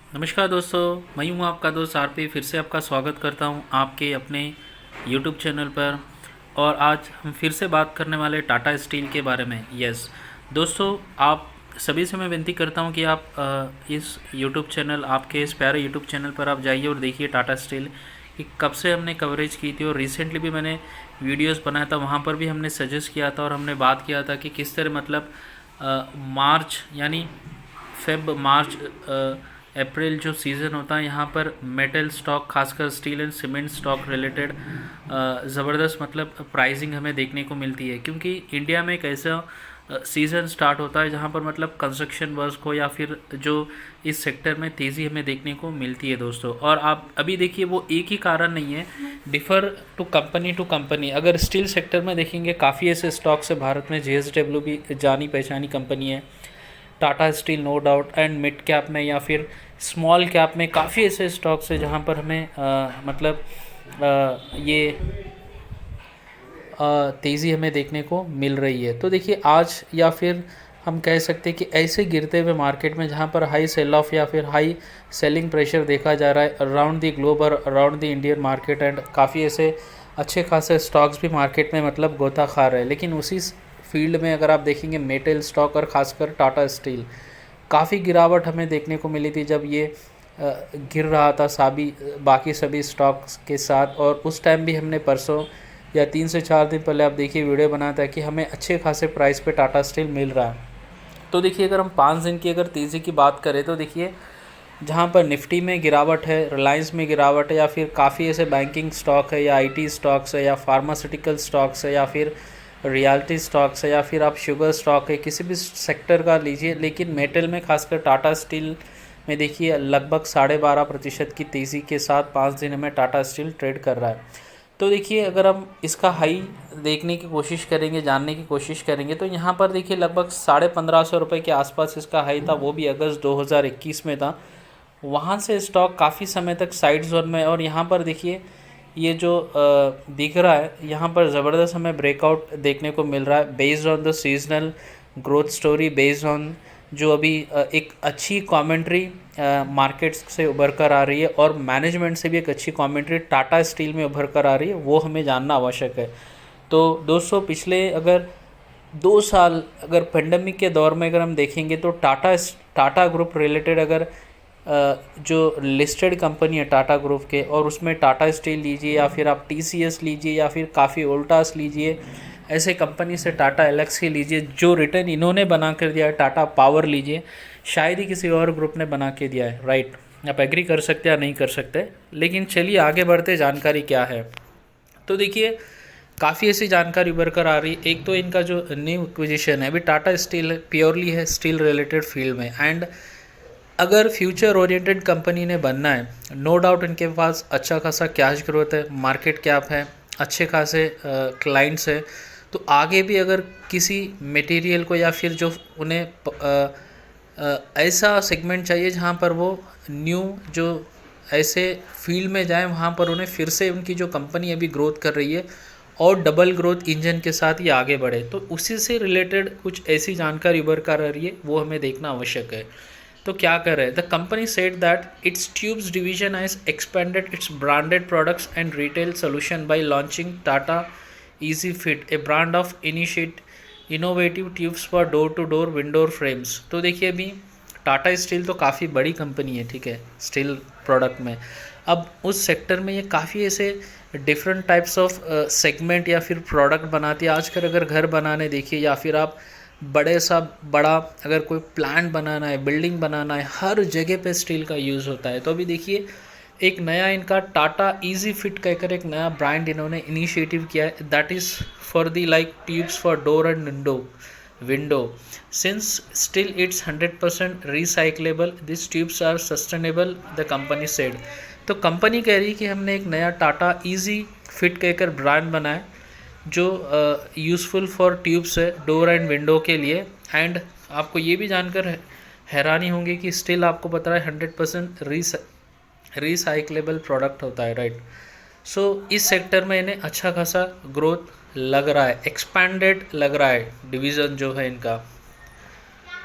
नमस्कार दोस्तों, मैं हूँ आपका दोस्त आरपी। फिर से आपका स्वागत करता हूँ आपके अपने यूट्यूब चैनल पर। और आज हम फिर से बात करने वाले टाटा स्टील के बारे में। यस दोस्तों, आप सभी से मैं विनती करता हूँ कि आप इस यूट्यूब चैनल, आपके इस प्यारे यूट्यूब चैनल पर आप जाइए और देखिए टाटा स्टील कि कब से हमने कवरेज की थी। और रिसेंटली भी मैंने वीडियोस बनाया था, वहाँ पर भी हमने सजेस्ट किया था और हमने बात किया था कि किस तरह मतलब मार्च यानी फेब मार्च अप्रैल जो सीज़न होता है, यहाँ पर मेटल स्टॉक, खासकर steel and cement stock related ज़बरदस्त मतलब प्राइसिंग हमें देखने को मिलती है। क्योंकि इंडिया में एक ऐसा सीज़न स्टार्ट होता है जहाँ पर मतलब कंस्ट्रक्शन वर्क हो या फिर जो इस सेक्टर में तेज़ी हमें देखने को मिलती है दोस्तों। और आप अभी देखिए, वो एक ही कारण नहीं है, डिफ़र टू कंपनी। अगर स्टील सेक्टर में देखेंगे, काफ़ी ऐसे स्टॉक्स है भारत में। JSW भी जानी पहचानी कंपनी है, Tata steel no doubt. And mid cap में या फिर स्मॉल कैप में काफ़ी ऐसे स्टॉक्स है जहाँ पर हमें मतलब ये तेज़ी हमें देखने को मिल रही है। तो देखिए, आज या फिर हम कह सकते हैं कि ऐसे गिरते हुए मार्केट में जहाँ पर हाई सेल ऑफ या फिर हाई सेलिंग प्रेशर देखा जा रहा है अराउंड द ग्लोब और around the Indian market, and काफ़ी ऐसे अच्छे खासे स्टॉक्स भी मार्केट में मतलब गोता खा रहे हैं। लेकिन उसी फील्ड में अगर आप देखेंगे, मेटल स्टॉक और ख़ासकर टाटा स्टील, काफ़ी गिरावट हमें देखने को मिली थी जब ये गिर रहा था साभी बाकी सभी स्टॉक्स के साथ। और उस टाइम भी हमने परसों या 3 से 4 दिन पहले आप देखिए वीडियो बनाया था कि हमें अच्छे खासे प्राइस पे टाटा स्टील मिल रहा है। तो देखिए, अगर हम 5 दिन की अगर तेज़ी की बात करें तो देखिए, जहाँ पर निफ्टी में गिरावट है, रिलायंस में गिरावट है, या फिर काफ़ी ऐसे बैंकिंग स्टॉक है या आईटी स्टॉक्स है या फार्मास्यूटिकल स्टॉक्स है या फिर रियल्टी स्टॉक्स है या फिर आप शुगर स्टॉक है, किसी भी सेक्टर का लीजिए। लेकिन मेटल में खासकर टाटा स्टील में देखिए लगभग 12.5% की तेज़ी के साथ 5 दिन में टाटा स्टील ट्रेड कर रहा है। तो देखिए, अगर हम इसका हाई देखने की कोशिश करेंगे, जानने की कोशिश करेंगे, तो यहाँ पर देखिए लगभग 1550 रुपये के आसपास इसका हाई था, वो भी अगस्त 2021 में था। वहाँ से स्टॉक काफ़ी समय तक साइड जोन में। और यहाँ पर देखिए, ये जो दिख रहा है, यहाँ पर ज़बरदस्त हमें ब्रेकआउट देखने को मिल रहा है based on the seasonal growth story, based on जो अभी एक अच्छी कमेंट्री मार्केट से उभर कर आ रही है और मैनेजमेंट से भी एक अच्छी कमेंट्री टाटा स्टील में उभर कर आ रही है, वो हमें जानना आवश्यक है। तो दोस्तों, पिछले अगर 2 साल अगर पेंडेमिक के दौर में अगर हम देखेंगे तो टाटा ग्रुप रिलेटेड अगर जो लिस्टेड कंपनी है टाटा ग्रुप के, और उसमें टाटा स्टील लीजिए या फिर आप TCS लीजिए या फिर काफ़ी वोल्टास लीजिए, ऐसे कंपनी से टाटा एलेक्सी लीजिए, जो रिटर्न इन्होंने बना कर दिया है, टाटा पावर लीजिए, शायद ही किसी और ग्रुप ने बना के दिया है। राइट, आप एग्री कर सकते या नहीं कर सकते, लेकिन चलिए आगे बढ़ते, जानकारी क्या है। तो देखिए, काफ़ी ऐसी जानकारी उभर कर आ रही है। एक तो इनका जो न्यू एक्विजिशन है, अभी टाटा स्टील प्योरली है स्टील रिलेटेड फील्ड में, एंड अगर फ्यूचर ओरिएंटेड कंपनी ने बनना है, नो डाउट इनके पास अच्छा खासा कैश ग्रोथ है, मार्केट कैप है, अच्छे खासे क्लाइंट्स है। तो आगे भी अगर किसी मटेरियल को या फिर जो उन्हें ऐसा सेगमेंट चाहिए जहाँ पर वो न्यू जो ऐसे फील्ड में जाएं, वहाँ पर उन्हें फिर से उनकी जो कंपनी अभी ग्रोथ कर रही है और डबल ग्रोथ इंजन के साथ ये आगे बढ़े, तो उसी से रिलेटेड कुछ ऐसी जानकारी उभर कर आ रही है, वो हमें देखना आवश्यक है। तो क्या कर रहे हैं, the company said that its tubes division has expanded its branded products and retail solution by launching Tata easy fit, a brand of innovative tubes for door to door window frames. तो देखिए, अभी टाटा स्टील तो काफ़ी बड़ी company है, ठीक है, steel product में। अब उस सेक्टर में ये काफ़ी ऐसे डिफरेंट टाइप्स ऑफ सेगमेंट या फिर प्रोडक्ट बनाती है। आजकल अगर घर बनाने देखिए या फिर आप बड़ा अगर कोई प्लांट बनाना है, बिल्डिंग बनाना है, हर जगह पे स्टील का यूज़ होता है। तो अभी देखिए, एक नया इनका टाटा इजी फिट कहकर एक नया ब्रांड इन्होंने इनिशिएटिव किया है, that is for the like tubes for door and window since still it's 100% recyclable, this tubes are sustainable, the company said. तो कंपनी कह रही है कि हमने एक नया टाटा इजी फिट कहकर ब्रांड बनाया जो यूज़फुल फॉर ट्यूब्स है डोर एंड विंडो के लिए। एंड आपको ये भी जानकर हैरानी होंगी कि स्टिल आपको पता है 100% रिसाइकलेबल प्रोडक्ट होता है। राइट, सो इस सेक्टर में इन्हें अच्छा खासा ग्रोथ लग रहा है, एक्सपैंडेड लग रहा है डिवीज़न जो है इनका।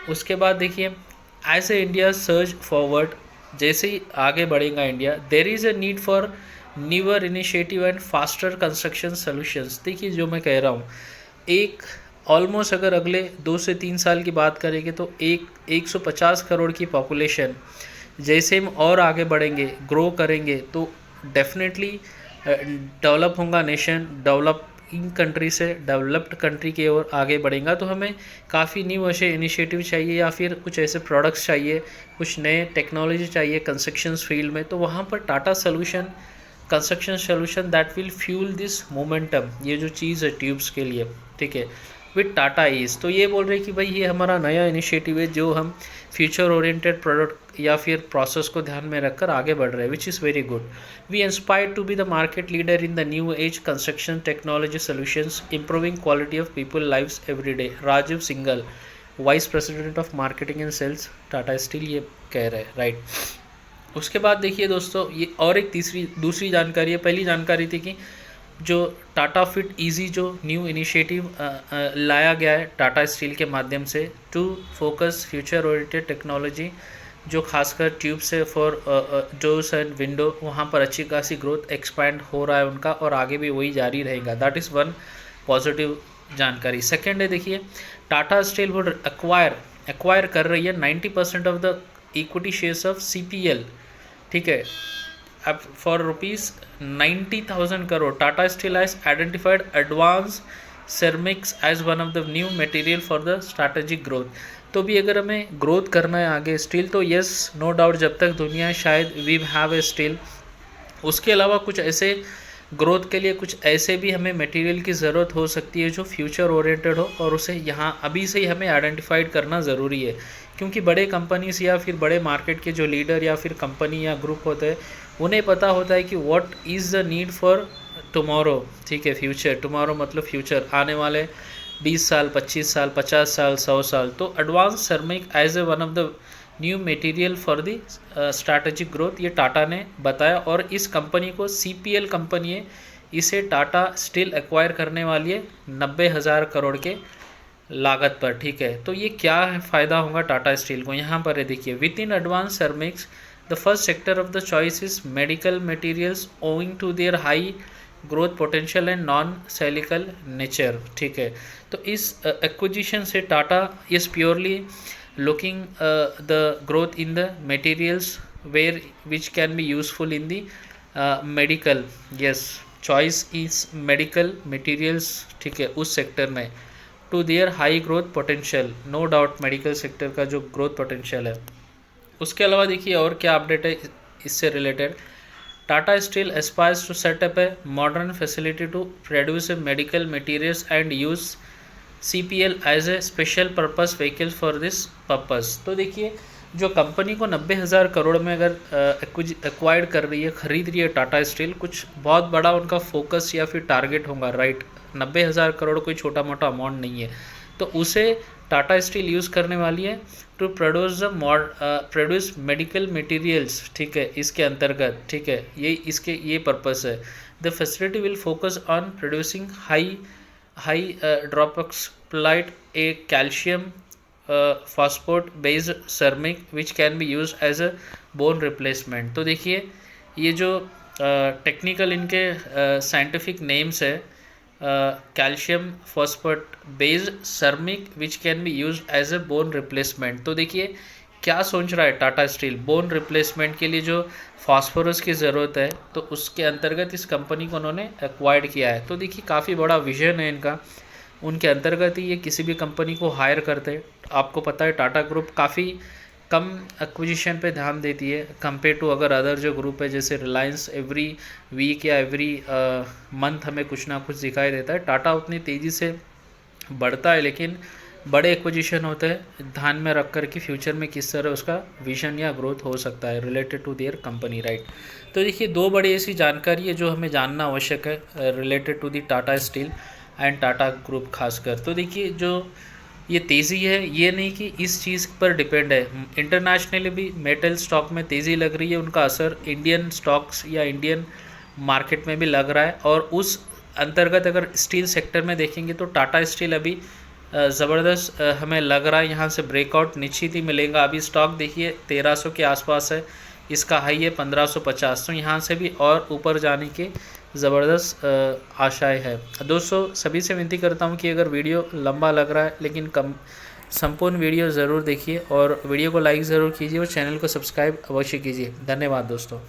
उसके बाद देखिए, as a India surge forward जैसे ही आगे बढ़ेगा India, there is a need for newer initiative and faster construction solutions. देखिए जो मैं कह रहा हूँ, एक ऑलमोस्ट अगर अगले 2 से 3 साल की बात करेंगे तो 150 करोड़ की पॉपुलेशन, जैसे हम और आगे बढ़ेंगे, ग्रो करेंगे, तो डेफिनेटली डेवलप होगा नेशन, डेवलपिंग कंट्री से डेवलप्ड कंट्री की ओर आगे बढ़ेगा। तो हमें काफ़ी न्यू ऐसे इनिशिएटिव चाहिए या फिर कुछ ऐसे प्रोडक्ट्स चाहिए, कुछ नए टेक्नोलॉजी चाहिए कंस्ट्रक्शन फील्ड में, तो वहाँ पर Tata solution, construction solution that will fuel this momentum, ये जो चीज़ है ट्यूब्स के लिए, ठीक है, विद टाटा ईज। तो ये बोल रहे हैं कि भाई ये हमारा नया इनिशिएटिव है जो हम फ्यूचर ओरिएंटेड प्रोडक्ट या फिर प्रोसेस को ध्यान में रखकर आगे बढ़ रहे हैं, which is very good. We inspire to be the market leader in the new age construction technology solutions, improving quality of people lives every day. Rajiv Singhal, vice president of marketing and sales, Tata steel, ये कह रहे हैं, right. उसके बाद देखिए दोस्तों, ये और एक दूसरी जानकारी है। पहली जानकारी थी कि जो टाटा फिट इजी जो न्यू इनिशिएटिव लाया गया है टाटा स्टील के माध्यम से to focus future oriented technology, जो खासकर ट्यूब से फॉर डोर्स एंड विंडो, वहाँ पर अच्छी खासी ग्रोथ एक्सपैंड हो रहा है उनका और आगे भी वही जारी रहेगा। दैट इज़ वन पॉजिटिव जानकारी। सेकेंड है, देखिए टाटा स्टील वुड एक्वायर कर रही है 90% of the equity shares of CPL, ठीक है, अब for ₹90,000 crore. Tata steel has identified advance ceramics as one of the new material for the strategic growth. तो भी अगर हमें ग्रोथ करना है आगे स्टील, तो यस नो डाउट, जब तक दुनिया है शायद वी हैव ए स्टील। उसके अलावा कुछ ऐसे ग्रोथ के लिए कुछ ऐसे भी हमें मटेरियल की ज़रूरत हो सकती है जो फ्यूचर ओरिएंटेड हो, और उसे यहाँ अभी से ही हमें आइडेंटिफाइड करना ज़रूरी है, क्योंकि बड़े कंपनीज या फिर बड़े मार्केट के जो लीडर या फिर कंपनी या ग्रुप होते हैं, उन्हें पता होता है कि what is the need for tomorrow, ठीक है, फ्यूचर, टुमारो मतलब फ्यूचर, आने वाले 20 साल, 25 साल, 50 साल, 100 साल। तो advance ceramic as a one of the new material for the strategic growth, ये टाटा ने बताया। और इस कंपनी को CPL कंपनी है, इसे टाटा स्टील एक्वायर करने वाली है 90,000 करोड़ के लागत पर, ठीक है। तो ये क्या है फ़ायदा होगा टाटा स्टील को, यहाँ पर है देखिए, with in advance ceramics the first sector of the choice is medical materials owing to their high growth potential and non cyclical nature, ठीक है। तो इस एक्विजिशन से Tata is purely looking the growth in the materials which can be useful in the medical, yes, choice is medical materials, ठीक है, उस sector में to their high growth potential, no doubt medical sector का जो growth potential है। उसके अलावा देखिए और क्या अपडेट है इससे related. Tata steel aspires to set up a modern facility to produce medical materials and use CPL as a special purpose vehicle for this purpose. तो देखिए जो कंपनी को 90,000 करोड़ में अगर एक्वायर्ड कर रही है, खरीद रही है टाटा स्टील, कुछ बहुत बड़ा उनका फोकस या फिर टारगेट होगा, राइट। 90,000 करोड़ कोई छोटा मोटा अमाउंट नहीं है, तो उसे टाटा स्टील यूज़ करने वाली है टू प्रोड्यूस मेडिकल मटेरियल्स, ठीक है, इसके अंतर्गत, ठीक है, ये पर्पस है। The facility will focus on producing high dropoxylate, a calcium phosphate based ceramic which can be used as a bone replacement। तो देखिए ये जो टेक्निकल इनके साइंटिफिक नेम्स है, calcium phosphate based ceramic which can be use as a bone replacement. तो देखिए क्या सोच रहा है टाटा स्टील, बोन रिप्लेसमेंट के लिए जो फास्फोरस की ज़रूरत है, तो उसके अंतर्गत इस कंपनी को उन्होंने एक्वायर्ड किया है। तो देखिए काफ़ी बड़ा विजन है इनका, उनके अंतर्गत ही ये किसी भी कंपनी को हायर करते हैं। आपको पता है टाटा ग्रुप काफ़ी कम एक्विजिशन पे ध्यान देती है कंपेयर टू अगर अदर जो ग्रुप है, जैसे रिलायंस एवरी वीक या एवरी मंथ हमें कुछ ना कुछ दिखाई देता है। टाटा उतनी तेज़ी से बढ़ता है, लेकिन बड़े एक्विजिशन होते हैं ध्यान में रख कर कि फ्यूचर में किस तरह उसका विजन या ग्रोथ हो सकता है related to their company, right. तो देखिए दो बड़ी ऐसी जानकारी है जो हमें जानना आवश्यक है related to the Tata steel and Tata group खासकर। तो देखिए जो ये तेज़ी है, ये नहीं कि इस चीज़ पर डिपेंड है, इंटरनेशनली भी मेटल स्टॉक में तेज़ी लग रही है, उनका असर इंडियन स्टॉक्स या इंडियन मार्केट में भी लग रहा है। और उस अंतर्गत अगर स्टील सेक्टर में देखेंगे तो टाटा स्टील अभी ज़बरदस्त हमें लग रहा है यहाँ से ब्रेकआउट निश्चित ही मिलेगा। अभी स्टॉक देखिए 1300 के आसपास है, इसका हाई है 1550, तो यहाँ से भी और ऊपर जाने के ज़बरदस्त आशाएं है। दोस्तों सभी से विनती करता हूँ कि अगर वीडियो लंबा लग रहा है लेकिन कम संपूर्ण वीडियो ज़रूर देखिए और वीडियो को लाइक ज़रूर कीजिए और चैनल को सब्सक्राइब अवश्य कीजिए। धन्यवाद दोस्तों।